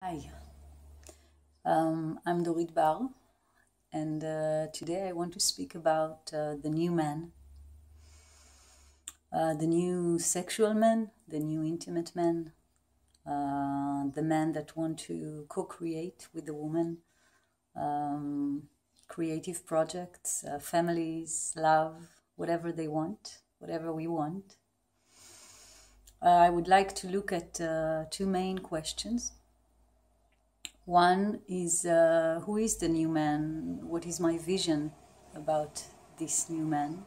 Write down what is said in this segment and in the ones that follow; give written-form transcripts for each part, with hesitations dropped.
Hi, I'm Dorit Bar, and today I want to speak about the new man, the new sexual man, the new intimate man, the man that want to co-create with the woman, um, creative projects, families, love, whatever they want, whatever we want. I would like to look at two main questions. One is who is the new man? What is my vision about this new man?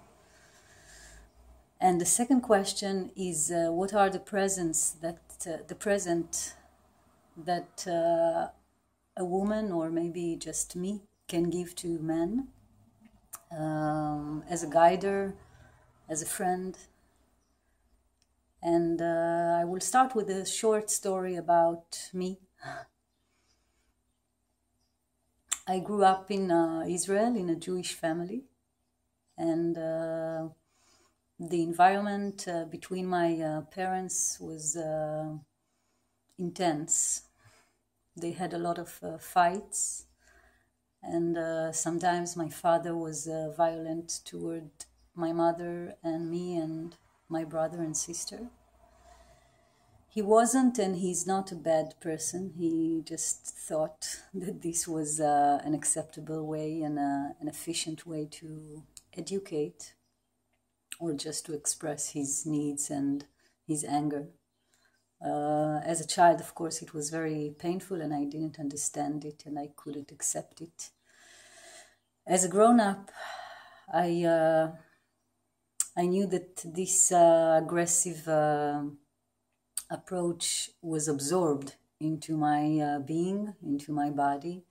And the second question is what are the presents that the present that a woman or maybe just me can give to men as a guider, as a friend. And I will start with a short story about me. I grew up in Israel in a Jewish family, and the environment between my parents was intense. They had a lot of fights, and sometimes my father was violent toward my mother and me and my brother and sister. He wasn't, and he's not a bad person. He just thought that this was an acceptable way and an efficient way to educate or just to express his needs and his anger. As a child, of course, it was very painful and I didn't understand it and I couldn't accept it. As a grown-up, I knew that this aggressive approach was absorbed into my being, into my body,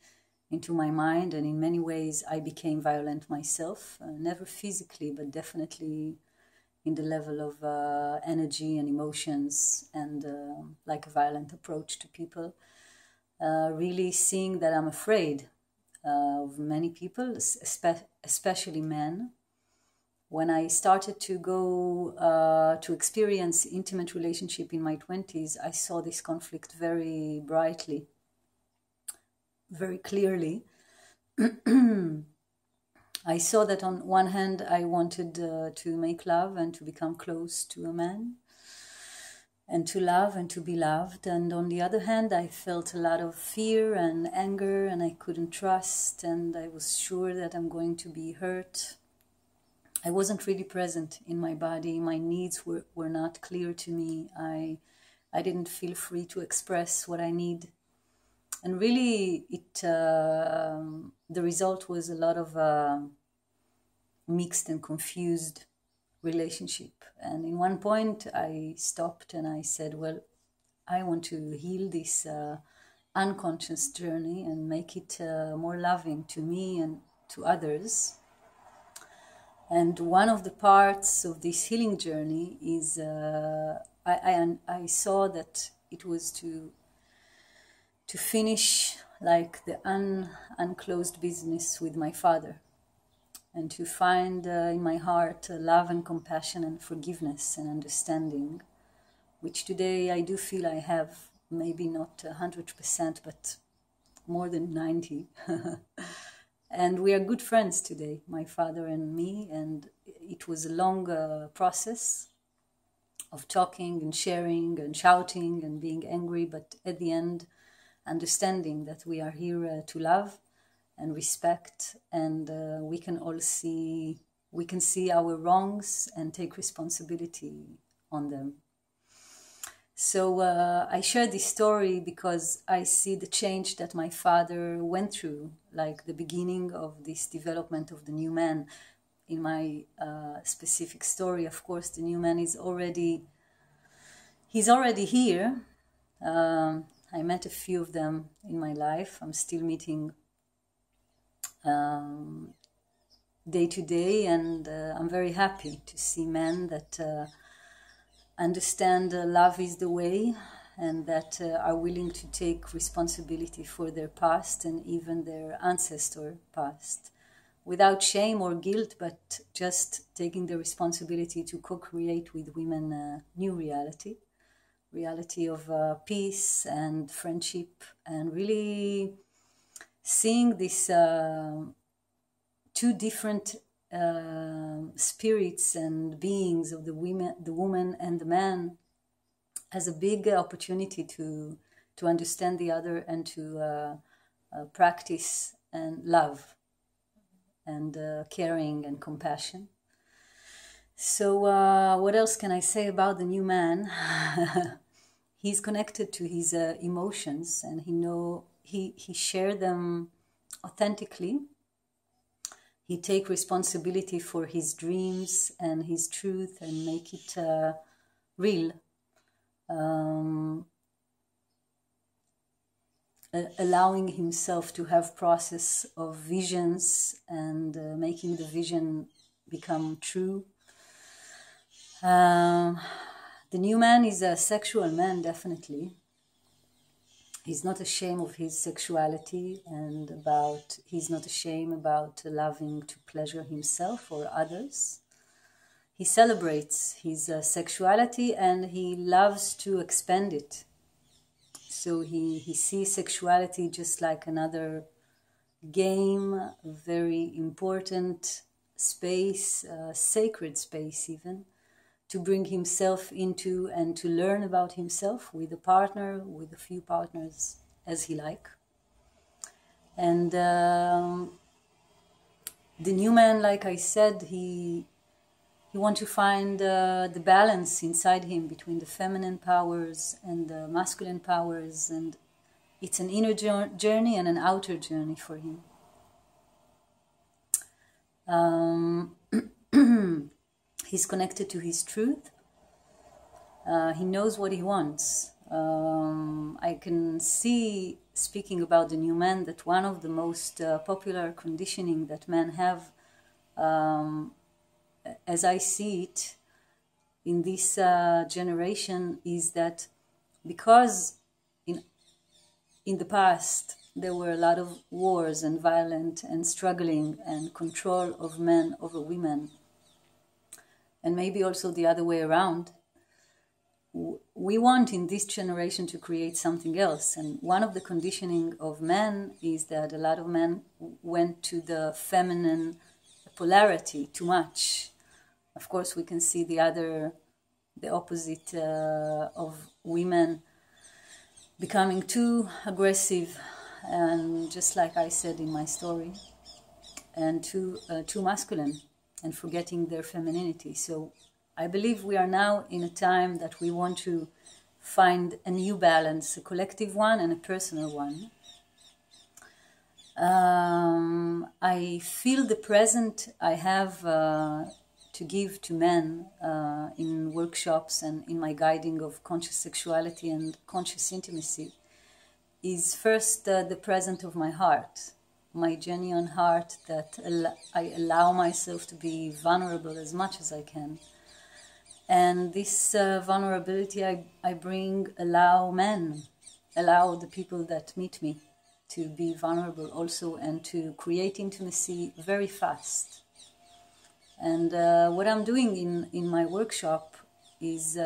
into my mind, and in many ways I became violent myself, never physically, but definitely in the level of energy and emotions and like a violent approach to people, really seeing that I'm afraid of many people, especially men. When I started to go to experience intimate relationship in my 20s, I saw this conflict very brightly, very clearly. I saw that on one hand, I wanted to make love and to become close to a man and to love and to be loved. And on the other hand, I felt a lot of fear and anger and I couldn't trust and I was sure that I'm going to be hurt. I wasn't really present in my body. My needs were not clear to me. I didn't feel free to express what I need. And really, the result was a lot of mixed and confused relationship. And in one point, I stopped and I said, well, I want to heal this unconscious journey and make it more loving to me and to others. And one of the parts of this healing journey is I saw that it was to finish like the unclosed business with my father and to find in my heart love and compassion and forgiveness and understanding, which today I do feel I have, maybe not 100%, but more than 90. And we are good friends today, my father and me, and it was a long process of talking and sharing and shouting and being angry, but at the end, understanding that we are here to love and respect, and we can see our wrongs and take responsibility on them. So I share this story because I see the change that my father went through, like the beginning of this development of the new man. In my specific story, of course, the new man is he's already here. I met a few of them in my life. I'm still meeting day to day, and I'm very happy to see men that understand love is the way and that are willing to take responsibility for their past and even their ancestor past without shame or guilt, but just taking the responsibility to co-create with women a new reality, reality of peace and friendship, and really seeing these two different spirits and beings of the woman and the man, as a big opportunity to understand the other and to practice and love and caring and compassion. So what else can I say about the new man? He's connected to his emotions, and he shared them authentically. He take responsibility for his dreams and his truth and make it real. Allowing himself to have process of visions and making the vision become true. The new man is a sexual man, definitely. He's not ashamed of his sexuality, and he's not ashamed about loving to pleasure himself or others. He celebrates his sexuality, and he loves to expand it. So he sees sexuality just like another game, a very important space, sacred space even, to bring himself into and to learn about himself with a partner, with a few partners as he like. And the new man, like I said, he wants to find the balance inside him between the feminine powers and the masculine powers, and it's an inner journey and an outer journey for him. He's connected to his truth. He knows what he wants. I can see, speaking about the new man, that one of the most popular conditioning that men have, as I see it in this generation, is that because in the past there were a lot of wars and violence and struggling and control of men over women, and maybe also the other way around, we want in this generation to create something else. And one of the conditioning of men is that a lot of men went to the feminine polarity too much. Of course, we can see the opposite of women becoming too aggressive, and just like I said in my story, and too masculine, and forgetting their femininity. So I believe we are now in a time that we want to find a new balance, a collective one and a personal one. I feel the present I have to give to men in workshops and in my guiding of conscious sexuality and conscious intimacy is first the present of my heart, my genuine heart, that I allow myself to be vulnerable as much as I can. And this vulnerability I allow the people that meet me to be vulnerable also, and to create intimacy very fast. And what I'm doing in my workshop is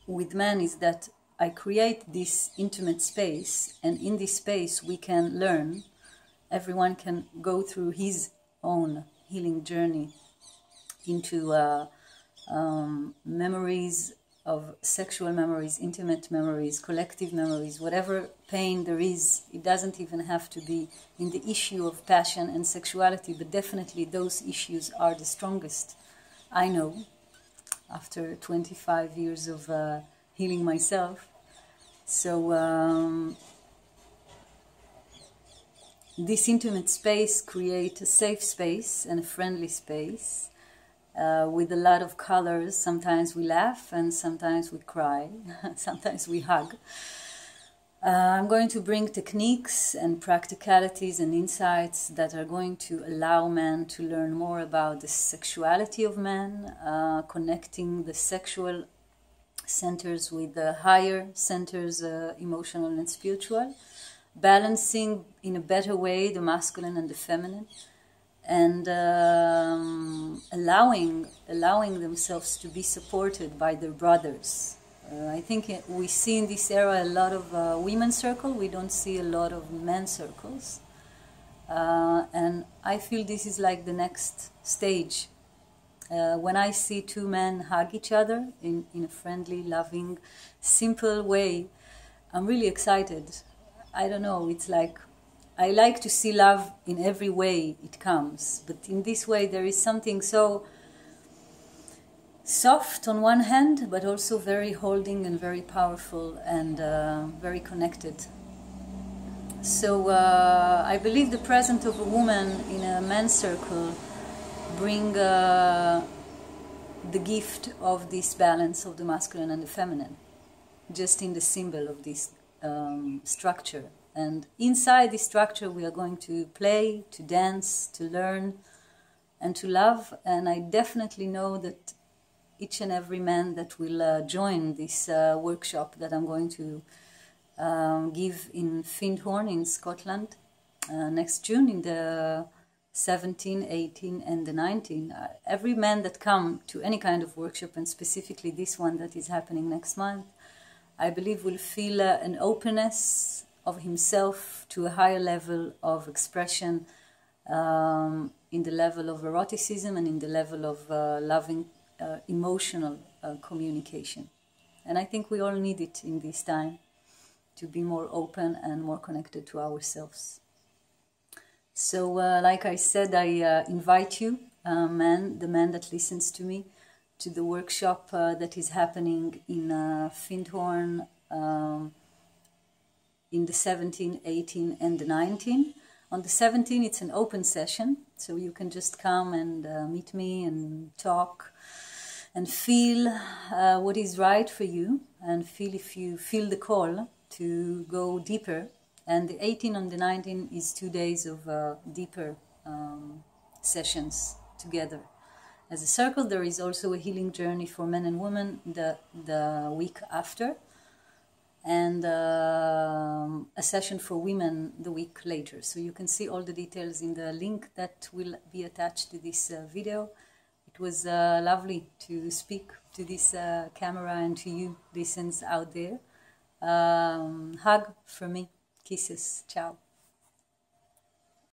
with men is that I create this intimate space, and in this space we can learn. Everyone can go through his own healing journey into memories of sexual memories, intimate memories, collective memories, whatever pain there is. It doesn't even have to be in the issue of passion and sexuality, but definitely those issues are the strongest. I know, after 25 years of healing myself. So this intimate space creates a safe space and a friendly space, with a lot of colors. Sometimes we laugh and sometimes we cry, sometimes we hug. I'm going to bring techniques and practicalities and insights that are going to allow men to learn more about the sexuality of men, connecting the sexual centers with the higher centers, emotional and spiritual, balancing in a better way the masculine and the feminine, and allowing themselves to be supported by their brothers, I think we see in this era a lot of women's circles. We don't see a lot of men's circles. And I feel this is like the next stage. When I see two men hug each other in a friendly, loving, simple way, I'm really excited. I don't know, it's like, I like to see love in every way it comes, but in this way there is something so soft on one hand, but also very holding and very powerful and very connected. So I believe the presence of a woman in a man's circle bring the gift of this balance of the masculine and the feminine, just in the symbol of this structure. And inside this structure we are going to play, to dance, to learn, and to love. And I definitely know that each and every man that will join this workshop that I'm going to give in Findhorn in Scotland next June, in the 17, 18 and the 19. Every man that come to any kind of workshop, and specifically this one that is happening next month, I believe will feel an openness of himself to a higher level of expression, in the level of eroticism and in the level of loving emotional communication. And I think we all need it in this time, to be more open and more connected to ourselves. So like I said, I invite you, the man that listens to me, to the workshop that is happening in Findhorn in the 17, 18 and the 19. On the 17 it's an open session, so you can just come and meet me and talk and feel what is right for you, and feel if you feel the call to go deeper. And the 18 on the 19 is 2 days of deeper sessions together. As a circle, there is also a healing journey for men and women the week after, and a session for women the week later. So you can see all the details in the link that will be attached to this video. It was lovely to speak to this camera and to you listeners out there. Hug from me. Kisses. Ciao.